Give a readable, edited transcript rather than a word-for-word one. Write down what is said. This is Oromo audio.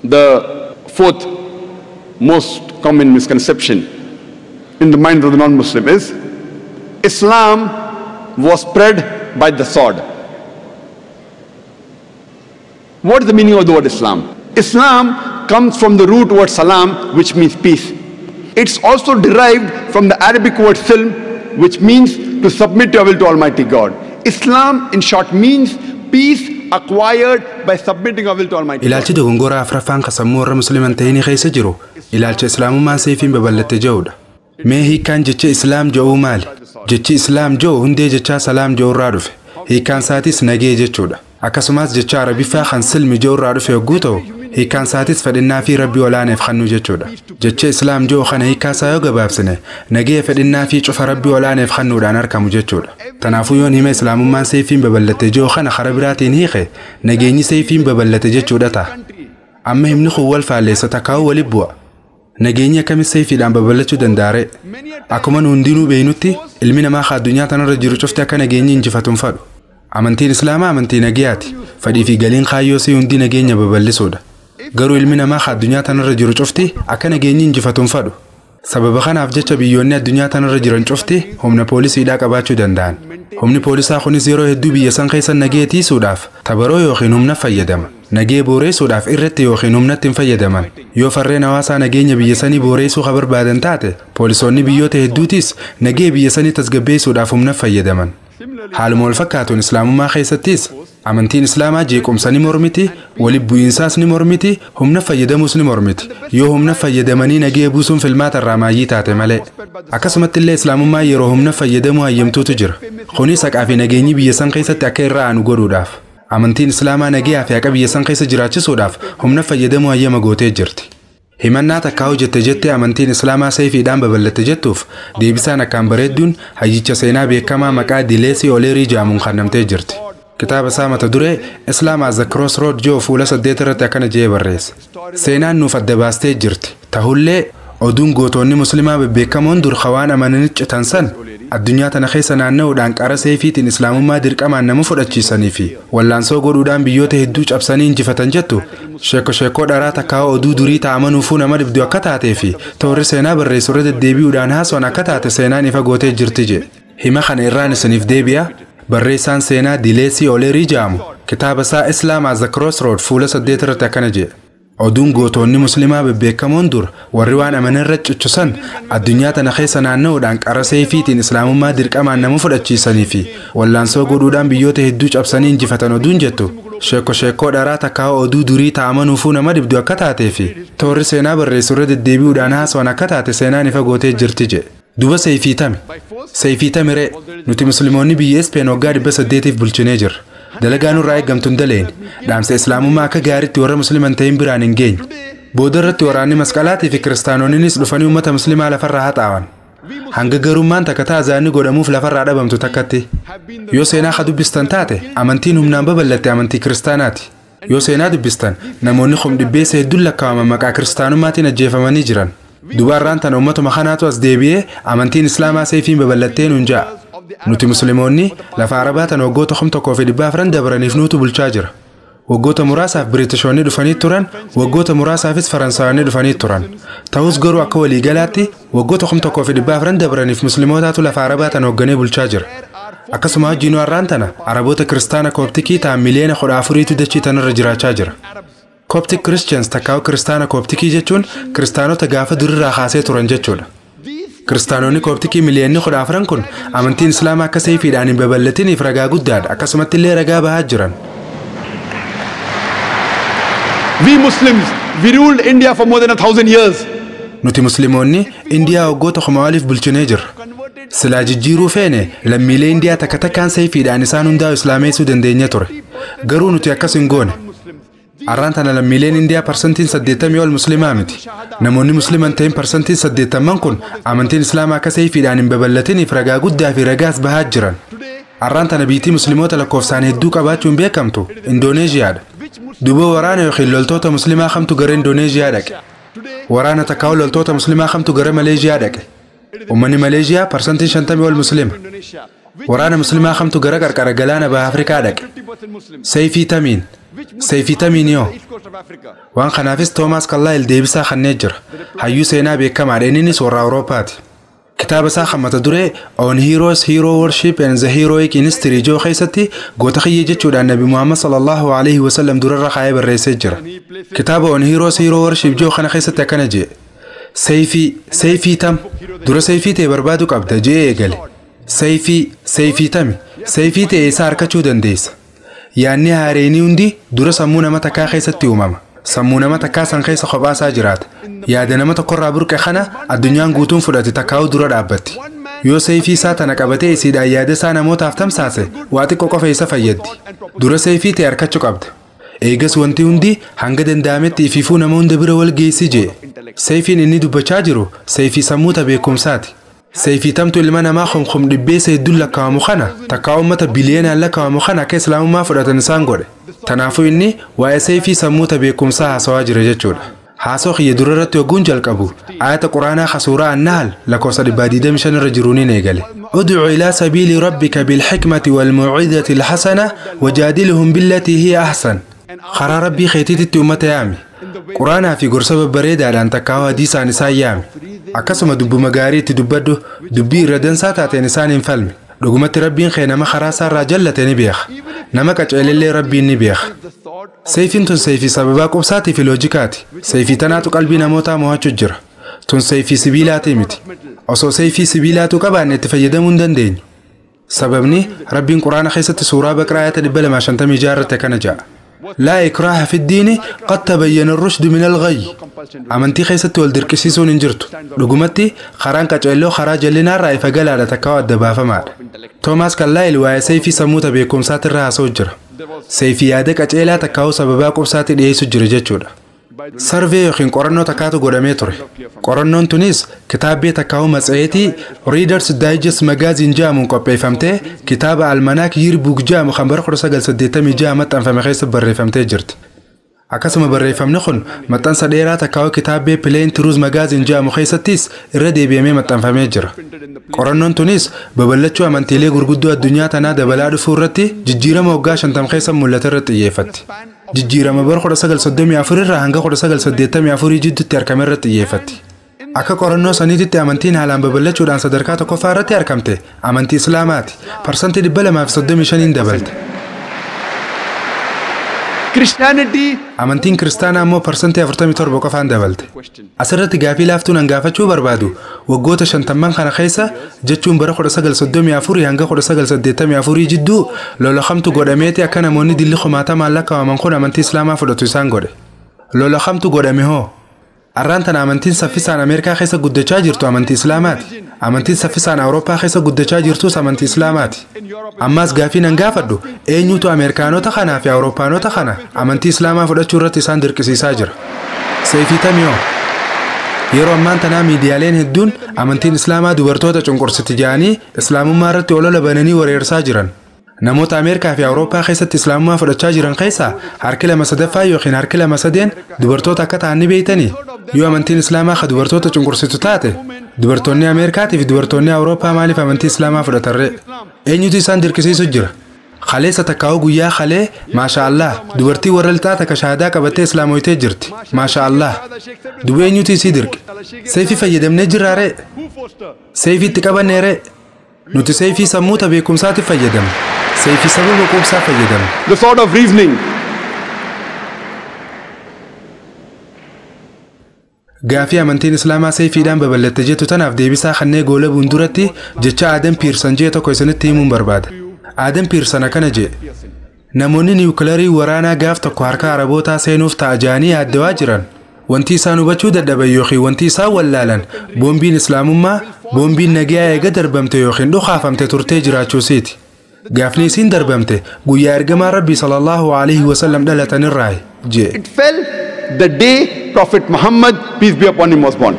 The fourth most common misconception in the mind of the non-Muslim is Islam was spread by the sword. What is the meaning of the word Islam? Islam comes from the root word salam, which means peace. It's also derived from the Arabic word silm, which means to submit your will to Almighty God. Islam, in short, means peace acquired by submitting our will to Almighty God. Ilaalchi dogongoraa afraffaan qasammuu warra musliman ta'anii keessa jiru ilaalcha Islaamummaan Seeyfiin babal'atte jedhudha. Mee hiikaan jecha Islaam jedhuu maali? Jechi Islaam jedhu hundee jechaa salaam jedhu irraa dhufe. Hiikaan isaatis nagee jechuudha. Akkasumas jecha Arabiffaa kan silmi jedhu irraa dhufe yogguu ta'u hiikaan isaatis fedhinnaa fi Rabbii olaaneef kennu jechuudha. Jecha Islaam jedhu kana hiikaa isaa yoo gabaabsine nagee fedhinnaa fi cufa Rabbii olaaneef kennuudhaan argamu jechuudha. Kanaafuu yoon hima Islaamummaan Seeyfiin babal'atte jedhu kana karaa biraatiin hiike nageenyi Seeyfiin babal'ate jechuudha ta'a. Amma himni kun wal faalleessa takkaa'uu waliin bu'a. Nageenyi akkamis Seeyfiidhaan babal'achuu danda'a? Akkuma hundinuu beeynutti ilmi namaa addunyaa tanarra jiru cufti akka nageenyi injifatuun fadhu. Amantiin Islaamaa amantii nagiyaati. Fadhii fi galiin kaayyoo si hundi nageenya babal'isuudha. Garuu ilmi namaa addunyaa tanarra jiru cufti akka nageenyi injifatuun fadhu. Sababa kanaaf jecha biyyoonni addunyaa tanarra jiran cufti humna poolisiidhaa qabaachuu danda'an. Humni poolisaa kunis yeroo hedduu biyya san keessa nagee tiisuudhaaf tabaroo yookiin humna fayyadama. Nagee booreessuudhaaf irratti yookiin humnatti hin fayyadaman. Yoo farreen hawaasaa nageenya biyya sanii booreessuu barbaadan taate poolisoonni biyyoota hedduutis nagee biyya sanii tasgabbeessuudhaaf humna fayyadaman. Haaluma wal fakkaatuun Islaamummaa keessattis amantiin Islaamaa jeequmsa ni mormiti, waliin bu'iinsaas ni mormiti, humna fayyadamuus ni mormiti. Yoo humna fayyadamanii nagee buusuun filmaata irraa maayyii taate malee. Akkasumatti illee Islaamummaa yeroo humna fayyadamuu hayyamtuutu jira. Kunis haqaa fi nageenyi biyya san keessatti akka irraa aanu godhuudhaaf. Amantiin Islaamaa nagee fi haqa biyya san keessa jiraachisuudhaaf humna fayyadamuu hayyama gootee jirti. Himannaa takkaa hojjette jettee amantiin Islaamaa Seeyfiidhaan babal'atte jettuuf deebisaan akkaan bareedduun hayyicha seenaa beekamaa maqaa Dileesii Oleerii jedhamuun kannamtee jirti. Kitaaba isaa mata duree Islam as a Crossroad jedhu fuula 8 irratti akkana jedhee barreesse. Seenaan nuuf adda baastee jirti. Ta'ullee oduun gootonni muslimaa bebbeekamoon dur waan amananitti citan san addunyaa tana keessa naanna'uudhaan qara Seeyfiitiin Islaamummaa dirqamaan nama fudhachiisanii fi wallaansoo godhuudhaan biyyoota hedduu cabsanii injifatan jettu sheekoo dharaa takkaa oduu durii ta'amanuufuu nama dhibdu akka taatee fi toorri seenaa barreessu irra deddeebi'uudhaan haasawaan akka taate seenaan ifa gootee jirti jedhe. Hima kana irraan isiniif deebi'a. Barreessaan seenaa Dileesii Oleerii jedhamu kitaaba isaa Islam as a Crossroad fuula 8 irratti akkana jedhe. Oduun gootonni muslimaa bebbeekamoon dur warri waan amanarra ciccisan addunyaa tana keessa naanna'uudhaan qara Seeyfiitiin Islaamummaa dirqamaan nama fudhachiisanii fi wallaansoo godhuudhaan biyyoota hedduu cabsanii injifatan oduun jettu sheekoo dharaa takkaa oduu durii ta'amanuufuu nama dhibdu akka taatee fi toorri seenaa barreessu irra deddeebi'uudhaan haasawaan akka taate seenaan ifa gootee jirti jedhe. Duba Seeyfiitame ree nuti musliimoonni biyya Ispeen waggaa 800 bulchinee jirra. Dalagaan irraa eegamtuun daleen dhaamsa Islaamummaa akka gaariitti warra musliman ta'in biraan hin geenye. Booda irratti waraanni masqalaatii fi kiristaanonnis dhufanii uummata muslimaa lafarraa haxaawan. Hanga garummaan takka taazaanni godhamuuf lafarraa dhabamtu takkatti. Yoo seenaa ka dubbistan taate amantiin humnaan babal'atte amantii kiristaanaati. Yoo seenaa dubbistan namoonni dhibbeessa hedduun lakkaa'aman maqaa kiristaanummaatiin ajjeefamanii jiran. Dubarraan tana uummatuma kanaatu as deebi'ee amantiin Islaamaa Seeyfiin babal'attee nuun ja'a. Nuti musliimoonni lafa Arabaa tan waggoota 1,400 dabraniif nuutu bulchaa jira. Waggoota muraasaaf Biritishoonni dhufanii turan, waggoota muraasaafis Faransaayonni dhufanii turan. Ta'us garuu akka waliigalaatti waggoota 1,400 dabraniif musliimootatu lafa Arabaa tan hoogganee bulchaa jira. Akkasuma wajjinuu har'aan tana Araboota kiristaana Kooptikii ta'an miliyoona 14tu dachii tanarra jiraachaa jira. Coptic Christians takkaa'u kiristaana Kooptikii jechuun kiristaanota gaafa durirraa kaasee turan jechuudha. Kiristaanonni Kooptikii miliyoonni 14 kun amantiin Islaamaa akka Seeyfiidhaan hin babal'atiniif ragaa guddaadha. Akkasumatti illee ragaa bahaa jiran. We Muslims, we ruled India for more than 1,000 years. Nuti musliimoonni Indiyaa waggoota 1000 bulchinee jirra. Silaa jijjiiruu feene lammiilee Indiyaa takka takkaan Seeyfiidhaan isaan hundaa'u islaameessuu dandeenya ture. Garuu nuti akkas hin goone. Arraan tana lammiileen Indiyaa parsantiin 80 ol muslimaa miti. Namoonni musliman ta'in parsantiin 80 kun amantiin Islaamaa akka Seeyfiidhaan hin babal'atiniif ragaa guddaa fi ragaas bahaa jiran. Arraan tana biitii musliimoota lakkoofsaan hedduu qabaachuun beekamtu Indooneeziyaadha. Duuba waraana yookiin loltoota muslimaa kamtu gara Indooneeziyaa dhaqe. Waraana takkaa loltoota muslimaa kamtu gara Maleeziyaa dhaqe. Uummanni Maleeziyaa parsantiin 50 ol muslima. waraana muslimaa kamtu gara qarqara galaana baha Afrikaa dhaqe. Seeyfii tamiin yoo. Waan kanaafis Toomaas Kallaayil deebisaa kannee jira. Hayyuu seenaa beekamaadha innis warra Awuroopaati. Kitaaba isaa hammata duree On Heroes, Hero Worship and the Heroic History joo keessatti goota kiyyee jechuudhaan Nabi Muhammad sallallahu alaihi wasallam durarra kaayee barreessee jira. Kitaaba On Heroes, Hero Worship joo kana keessatti akkana jee. Seeyfii tam dura seeyfii ta'e barbaadu qabda jee eegale. Seeyfii tami seeyfii ta'e isaa harkachuu dandeessa. Yaanni haareenii hundi dura sammuu nama takkaa keessatti uumama. Sammuu nama takkaa san keessa kophaasaa jiraata. Yaada nama tokkorraa burqe kana addunyaan guutuun fudhate takkaa'u dura dhaabbatti. Yoo seeyfii isaa tana qabatee isiidhaan yaada isaa namootaaf tamsaase waa xiqqoo qofa isa fayyaddi. Dura seeyfii ta'e harkachuu qabda. Eegas wanti hundi hanga danda'ametti ififuu nama hunda bira wal geessi jee. Seeyfiin inni dubbachaa jiru seeyfii sammuuta beekumsaati. Seeyfii tamtu ilma namaa khomkhom dhibbee seeddun lakkaa'amu kana takkaa uummata biliyoonaan lakkaa'amu kana akka islaamummaa fudhatan isaan godhe. Tanaafuu inni waa'ee seeyfii sammuuta beekumsaa haasawaa jira jechuudha. Haasoo kiyya dura irratti wagguun jalqabu ayata quraanaa khasuuraa An-Nahl lakkoofsa 125 irra jiruuniin eegale. Ud'u ilaa sabiili rabbika bilhikmati walmaw'idati alhasana wajaadilhum billatii hiya ahsan. Karaa rabbii keetiitti uummata yaami. Quraanaa fi gorsa babbareedaadhaan takkaa hadiisaan isaan yaami. Akkasuma dubbuma gaarii itti dubbadhu dubbii irra dansaa taateen isaan hin falmi. Dhugumatti rabbiin kee nama karaa isaarraa jallate ni beeka. Nama qaceelillee rabbiin ni beeka. Seeyfiin tun seeyfii sababaa qubsaatii fi loojikaati. Seeyfii tanaatu qalbii namootaa mo'achuu jira. Tun seeyfii sibiilaatii miti. Osoo seeyfii sibiilaatu qabaanne itti fayyadamuu hin dandeenyu. Sababni rabbiin quraana keessatti suuraa Baqraa ayata 256 irratti kana ja'a. لا إكراه في الدين قد تبين الرشد من الغي أمنتي خيستي والدركسيسون انجرتو لقمتي خران كتعلو خراج لنا رأي فقال على تكاوى الدبافة مار توماس كاللايل وآي سيفي سموتا بيكم ساتر رها سوجر سيفي يادك أتعلا تكاوى سبباكم ساتر إيه سجر جتشورا سرفي يخين قرنو تكاتو قدميتوري قرنو تونيس كتاب بي تكاو مسعيتي ريدرز دايجس مغازين جامون قبي فهمته كتاب المناك يربوك جامو خمبر خرسا قل سديتامي جامت أنفا خيس بري فهمته جرت أكاسم بري فهمنخن متان سديرا تكاو كتاب بي بلين تروز مغازين جامو خيستيس إردي بيمي متان فهمجر قرنو تونيس ببلتشو أمانتيلي غرقودو الدنيا تنا دبلادو فورتي ججيرا موقاش انتم خيسا مولترت إيفتي jijjiirama bar 1934 irraa hanga 1984 jidduutti argame irratti xiyyeeffatti. Akka qorannoo saniititti amantiin haalaan babal'achuudhaan sadarkaa tokkoffaa irratti argamte amantii Islaamaati. Parsantii 235 dabalte. Amantiin Kiristaanaa immoo parsantii 47 qofaan dabalte. Asirratti gaafii laaftuun hangaafachuu barbaadu waggoota 50 kana keessa jechuun bara 1934 hanga 1984 jidduu lolaqamtu godhameeti akka namoonni dilli kumaatamaan lakkaa'aman kun amantii Islaamaa fudhatu isaan godhe. Lolaqamtu godhame hoo arraan tana amantiin saffisaan Ameerikaa keessa guddachaa jirtu amantii Islaamaati. Amantiin saffisaan Awurooppaa keessa guddachaa jirtus amantii Islaamaati. Ammaas gaafiin hangaafadhu eenyutu Ameerikaanota kanaa fi Awurooppaanota kana amantii Islaamaa fudhachuu irratti isaan dirqisiisaa jira. Seeyfii tamiyoo yeroo ammaan tanaa miidiyaaleen hedduun amantiin Islaamaa dubartoota cunqursiti jedhanii Islaamummaa irratti olola bananii wareersaa jiran. Namoota Ameerikaa fi Awurooppaa keessatti Islaamummaa fudhachaa jiran keessaa harki 2/3 yookiin harki 2/3 dubartoota akka ta'an ni beeytanii. Yoo amantiin Islaamaa ka dubartoota cunqursitu taate dubartoonni Ameerikaatii fi dubartoonni Awurooppaa maaliif amantii Islaamaa fudhatarree? Eenyutu isaan dirqisiisu jira? Khaleessa takkaa'u guyyaa khalee maashaallah dubartii warra lixaa takka shaahadaa qabattee islaamoytee jirti. Maashaallah duba eenyutu isii dirqe? Seeyfii fayyadamnee jirraaree? Seeyfiitti qabanneeree? Nuti seeyfii sammuuta beekumsaatiif fayyadamne. Seeyfii sababa quubsaa fayyadamne. The sort of reasoning. Gaafii amantiin Islaamaa seeyfiidhaan babal'atte jettu tanaaf deebisaa kannee goola bunduratti jecha Adam Pearson jee tokko isinitti himuun barbaada. Adam Pearson akkana jee namoonni niwukilarii waraanaa gaaf tokko harka Arabootaa seenuuf ta'anii yaaddawaa jiran wanti isaan hubachuu dadhaban yookiin wanti isaan wallaalan boombiin Islaamummaa boombiin nagaa eega darbamte yookiin dhukaafamte turtee jiraachuusiiti. Gaafni isiin darbamte guyyaa ergamaa Rabbii sallallahu alaihi wasallam dhalatanirraa jee. It fell the day Prophet Muhammad, peace be upon him, was born.